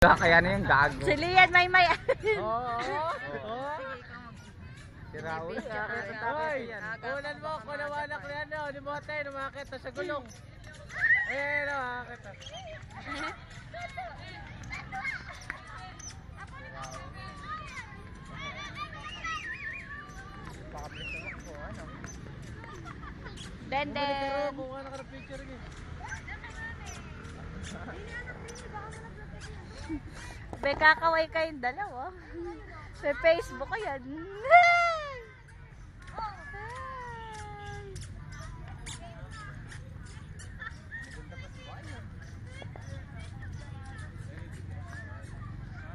Kaya na yung gago. Si Lian may. Oo. Si Raul. Ulan mo, kunawanak na yan. Limote, lumakit na sa gulong. Ayan, lumakit na. Denden. Kung ano ka na picture niya. Be, kakaway kayong dalawa. Sa Facebook ko yan.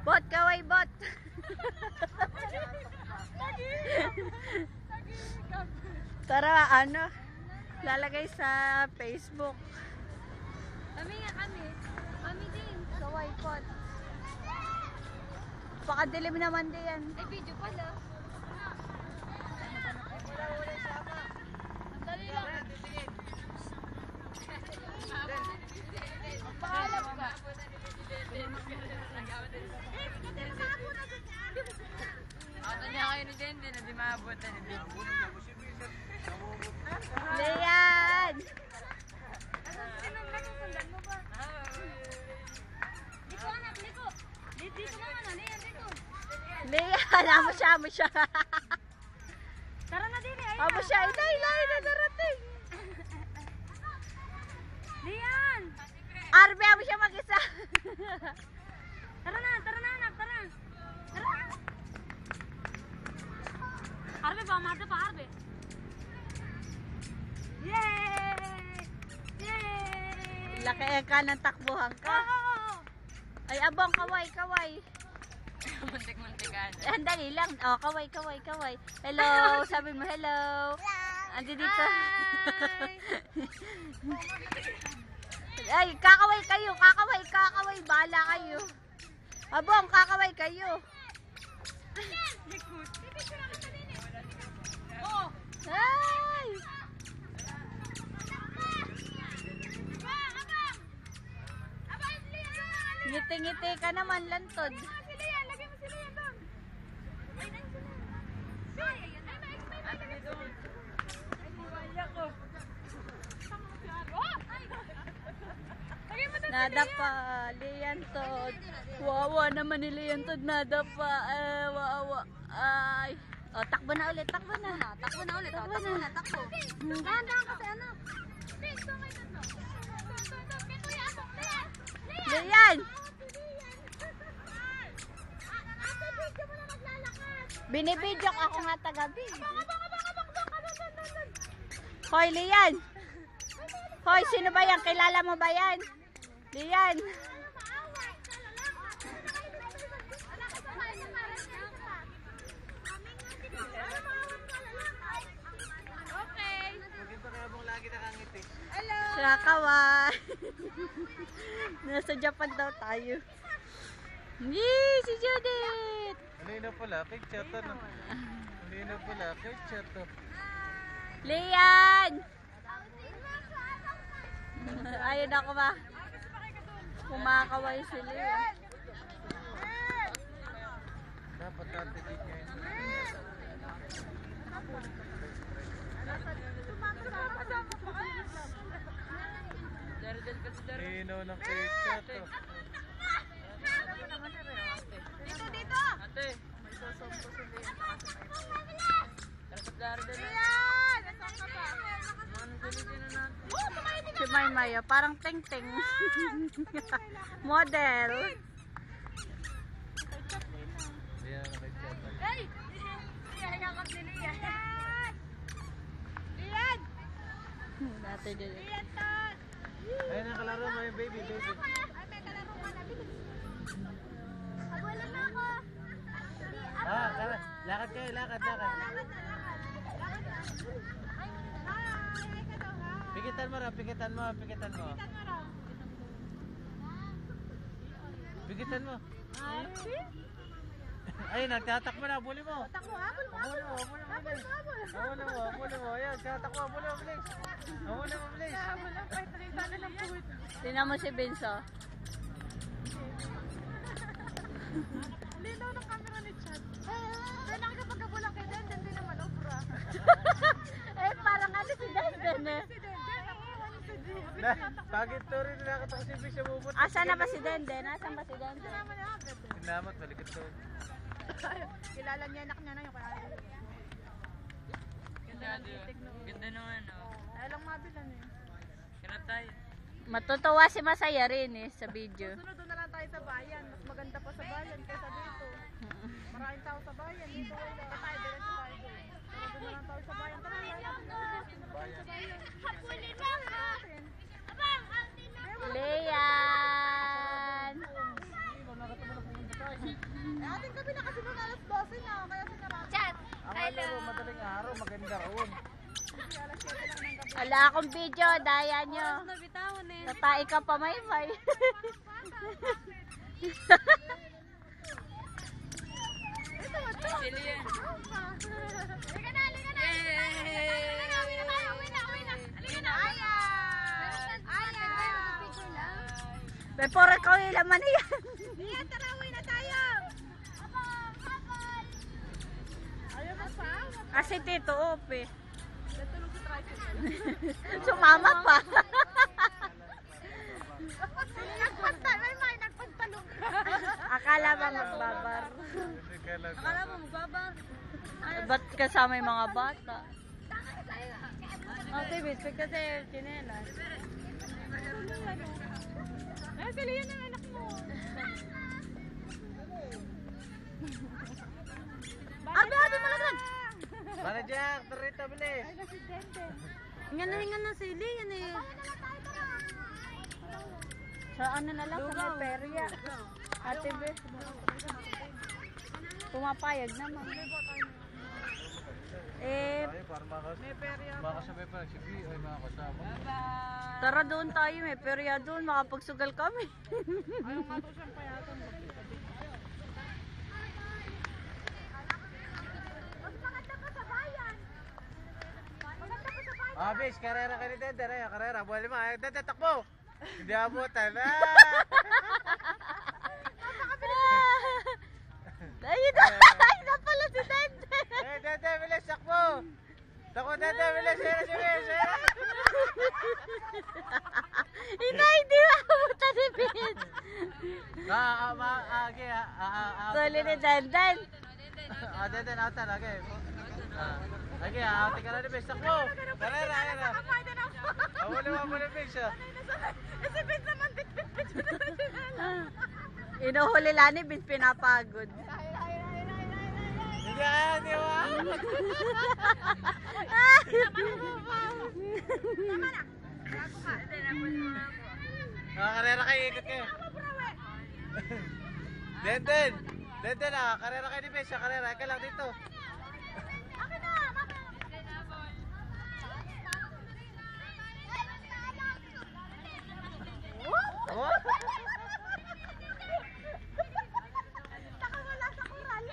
Bot, kaway bot. Tara, ano? Lalagay sa Facebook. Kami nga kami. Kami din. Kaway bot. Pakadilim naman din yan. Ay, video pala. Ang dali lang. Paalam ka. Ato niya kayo ni Dende na di maabutan ni Dende. Lian! Liko anak, liko. Dito naman, Lian, dito. Lian, amo siya. Tara na din eh. Amo siya, inay na darating. Lian! Arbe, amo siya mag-isa. Tara na, anak, tara. Tara. Arbe ba, mata pa, Arbe. Yay! Yay! Laki ka ng takbuhan ka. Oh! Ay, abong, kaway. Muntik-muntikan. Dali lang. Oh, kaway. Hello, sabi mo hello. Andi dito. Ay, kakaway kayo. Bahala kayo. Abong, kakaway kayo. Oh! Ay! Ngiti-ngiti ka naman, lantod. Lagyan mo si Lian doon. Ay, nandiyan na. Ay, may doon. Ay, buwaya ko. Nadapa, Lian Tod. Wawa naman ni Lian Tod, nadapa. Wawa. Ay. Oh, takbo na ulit. Takbo na. Takbo. Dahan-dahan kasi anak. Lian! Binibidyo ako nga tagabi. Hoy, Lian! Hoy, sino ba yan? Kilala mo ba yan? Lian! Okay. Maganda kaya bang lagi nakangiti. Hello. Siya kaway. Nasa Japan daw tayo. Yee, si Judith! Malinaw pala, kay Chato na. Malinaw pala, kay Chato. Lian! Ayun ako ba? Kumakaway si Lian. Dapat natin din niya yun. Malinaw ng kay Chato. Dito. Ate, may sosompo si Lian. Dapat Daredel. Lian! Nasaan ka ba? Anong gamitin na natin? Si Maymay, parang ting-ting. Model. Ayan na kay Chato. Hey! Hihayakap si Lian. Lian! Dati din. Lian to! Ayan na kalaro mo yung baby. Ay, may kalaro ka na. Abuelo na ako. Lakad kayo, lakad. Lakad na. Ay, hi ka daw, hi. Pikitan mo. Pikitan mo raw. Pikitan mo. Ay, Ayun, nagtatakbo na, abuli mo. takbo, habol mo. Abuli mo. Abuli mo. Ayan, tatakbo, abuli mo, bilis. Abuli mo, bilis. Habol lang, kahit nakita na lang po. Tingnan mo si Benzo. Linaw ng camera ni Chad. Pero nakikipagkabulang kay Denden, din naman obra. Eh, parang ano si Denden eh. Si Denden, nakiwan si Denden. Pagit to rin nakita ko si Bis siya bubot. Asan na ba si Denden? Asan ba si Denden? Sinama niya agad. Sinamat, balikat to. Kilala niya anak niya na yung kaya. Ganda naman, oh. Ayaw lang mabilan eh. Kaya tayo. Matutuwa si Masaya rin eh sa video. Sunod doon na lang tayo sa bayan. Mas maganda pa sa bayan kaysa dito. Maraming tao sa bayan. Dito wala. Tayo, diretso tayo doon. Sunod doon na lang tayo sa bayan. Tara, tayo natin sa bayan. Hapulin mo ka! Leyan! Eh, ating gabi na kasi noon alas 12 na. Kaya sinarap. Chat! Ang alam mo, madaling araw, maganda roon. Alas 7 lang ng gabi. Wala akong video, daya nyo. Nabitawan eh. Tatai ka pa may-may. Sili yan. Liga na, liga na! Yay! Liga na! Ayan! Ayan! May puro ko laman na yan. Ayan, tara, uwi na tayo! Ayaw mo pa? Kasi Tito Ope. Natulog sa tricycle. Sumama pa. May nagpantalong. Akala ba magbabar? Akala mo magbabar? Ba't kasama yung mga bata? Ate, bispig kasi chinelas. Ay, sila yan ang anak mo. Abi mo lang. Para Jack, tarita bilis. Hingan na sili yan eh. Sa ano na lang, sa may perya. Ate Bes. Pumapayag naman. Eh, Ay, para makasabay pa si B, ay mga kasama. tara doon tayo, may perya doon. Makapagsugal kami. Ayaw nga to siyang payatan. Mas maganda pa sa bayan. Maganda pa sa bayan. Ah, Bis, karera ka ni Dender, ay, karera. Buwali mo, ay, Dender, takbo! Hindi abutan, Ayun na, ayun na pala si Dende. Eh, Dender, bilis, takbo! Takbo, Dender, bilis, sira si Bis, Hindi mabuta ni Bin. Suli ni Denden. Dender, outan, okay. Okay, outan ka na ni Bis, takbo! Karera, ayan na. Awali mo ni Bis, Si Vince naman, bit-bit-bit. Inuhuli lang ni Bin, pinapagod. Hindi, ayan, di ba? Karera kayo, ikot kayo. Denden, karera kayo ni Bis, karera, ika lang dito. Oh? Nakawala sa kural.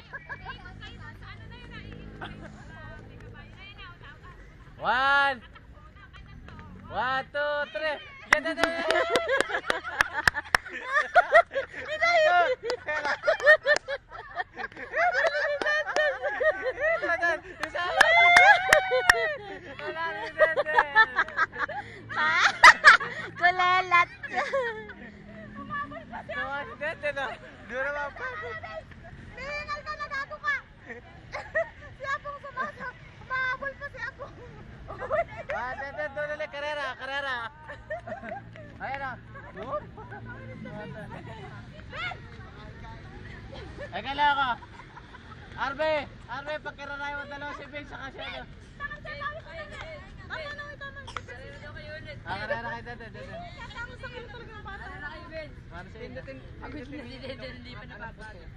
One, two, three. Get it! Kulelat. Dura mapagod. Tingal ka na, gago ka. Si Apong sumasa. Mahabol pa si Apong. Doon ulit, karera. Ayan na. Ay, kala ako. Arbe, pagkaranayan mo dalawa si Ben, saka siya. Tama na, tama. Karera kayo dito. Tama sa kayo talaga ng bata. Para sa inyo. Hindi pa napapagod.